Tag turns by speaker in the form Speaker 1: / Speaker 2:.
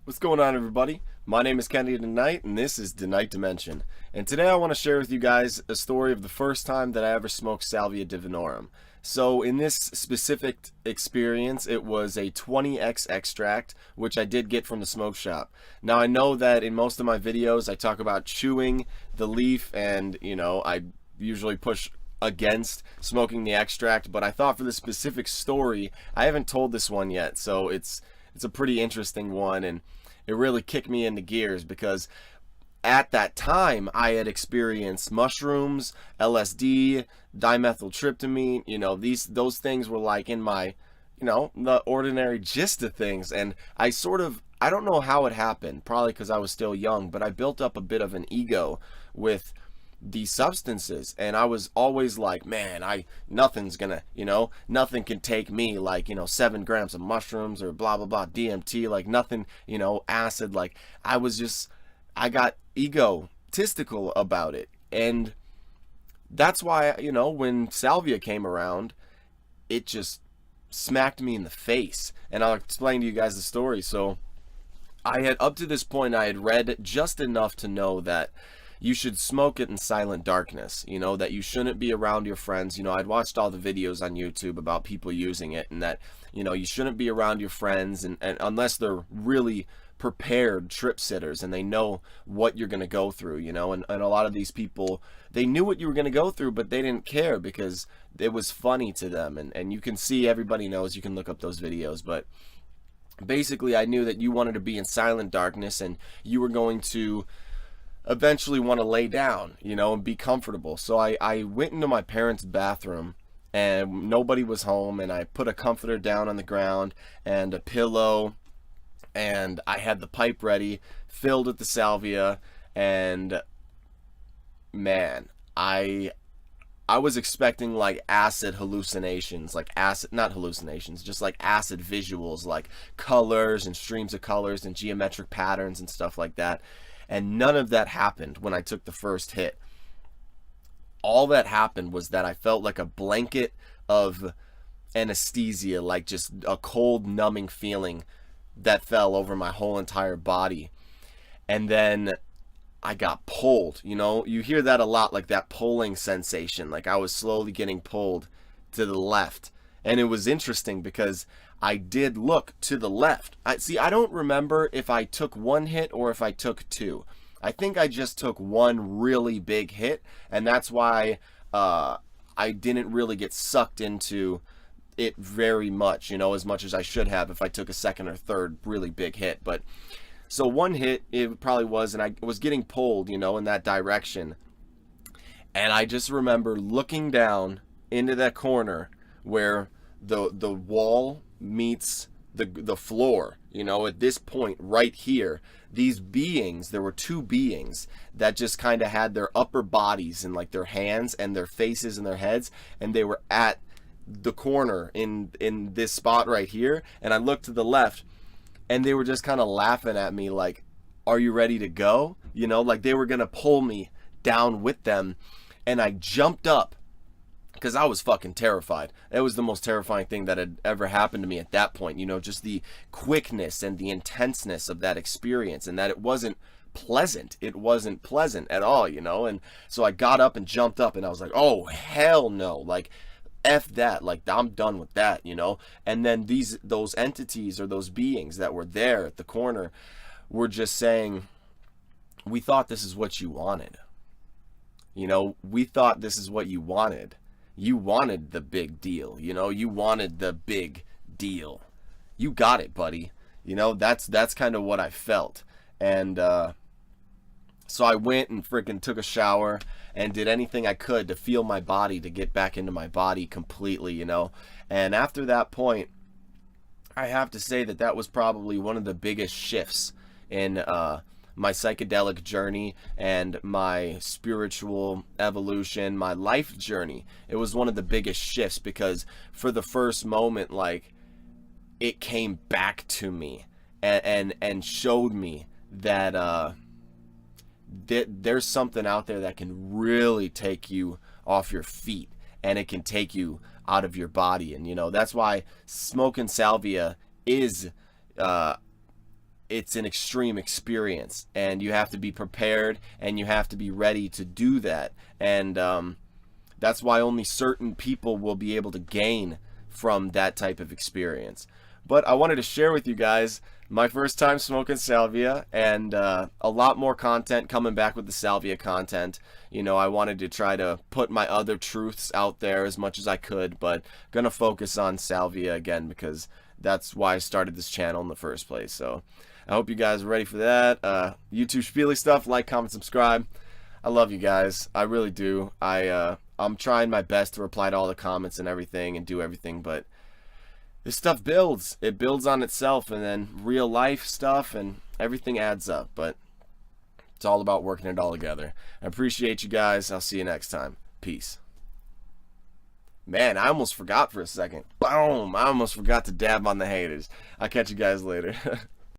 Speaker 1: What's going on, everybody? My name is Kennedy Tonight, and this is Tonight Dimension. And today I want to share with you guys a story of the first time that I ever smoked Salvia divinorum. So in this specific experience, it was a 20x extract, which I did get from the smoke shop. Now I know that in most of my videos I talk about chewing the leaf, and I usually push against smoking the extract, but I thought for this specific story, I haven't told this one yet, so it's a pretty interesting one, and it really kicked me into gears because at that time I had experienced mushrooms, LSD, dimethyltryptamine. Those things were like in my, the ordinary gist of things, and I don't know how it happened, probably because I was still young, but I built up a bit of an ego with these substances, and I was always like, man, nothing can take me, like 7 grams of mushrooms or blah blah blah DMT, like nothing, acid, like I got egotistical about it. And that's why, when salvia came around, it just smacked me in the face. And I'll explain to you guys the story. So up to this point I had read just enough to know that you should smoke it in silent darkness, that you shouldn't be around your friends. I'd watched all the videos on YouTube about people using it, and that, you shouldn't be around your friends, and unless they're really prepared trip sitters and they know what you're going to go through, and a lot of these people, they knew what you were going to go through, but they didn't care because it was funny to them. And you can see, everybody knows, you can look up those videos, but basically I knew that you wanted to be in silent darkness, and you were going to eventually want to lay down, and be comfortable. So I went into my parents' bathroom, and nobody was home, and I put a comforter down on the ground and a pillow, and I had the pipe ready, filled with the salvia, and man, I was expecting like acid hallucinations, like acid, not hallucinations, just like acid visuals, like colors and streams of colors and geometric patterns and stuff like that. And none of that happened when I took the first hit. All that happened was that I felt like a blanket of anesthesia, like just a cold, numbing feeling that fell over my whole entire body. And then I got pulled. You hear that a lot, like that pulling sensation, like I was slowly getting pulled to the left. And it was interesting because I did look to the left. I don't remember if I took one hit or if I took two. I think I just took one really big hit, and that's why I didn't really get sucked into it very much, as much as I should have if I took a second or third really big hit. But so one hit it probably was, and I was getting pulled, in that direction. And I just remember looking down into that corner where the wall meets the floor, at this point right here. These beings, there were two beings that just kind of had their upper bodies in like their hands and their faces and their heads, and they were at the corner in this spot right here. And I looked to the left, and they were just kind of laughing at me like, are you ready to go? Like they were gonna pull me down with them. And I jumped up because I was fucking terrified. It was the most terrifying thing that had ever happened to me at that point. Just the quickness and the intenseness of that experience, and that it wasn't pleasant. It wasn't pleasant at all, And so I got up and jumped up, and I was like, oh, hell no. Like, F that. Like, I'm done with that, And then those entities or those beings that were there at the corner were just saying, we thought this is what you wanted. We thought this is what you wanted. You wanted the big deal, you wanted the big deal. You got it, buddy. That's kind of what I felt. And so I went and freaking took a shower and did anything I could to feel my body, to get back into my body completely, And after that point, I have to say that was probably one of the biggest shifts in my psychedelic journey and my spiritual evolution, my life journey. It was one of the biggest shifts because for the first moment, like, it came back to me and showed me that there's something out there that can really take you off your feet, and it can take you out of your body. And that's why smoking salvia is it's an extreme experience, and you have to be prepared and you have to be ready to do that. And that's why only certain people will be able to gain from that type of experience. But I wanted to share with you guys my first time smoking salvia, and a lot more content coming back with the salvia content. You know, I wanted to try to put my other truths out there as much as I could, but gonna focus on salvia again because that's why I started this channel in the first place. So I hope you guys are ready for that. YouTube spiely stuff, like, comment, subscribe. I love you guys, I really do. I'm trying my best to reply to all the comments and everything and do everything, but this stuff builds. It builds on itself, and then real life stuff and everything adds up. But it's all about working it all together. I appreciate you guys. I'll see you next time. Peace. Man, I almost forgot for a second. Boom! I almost forgot to dab on the haters. I'll catch you guys later.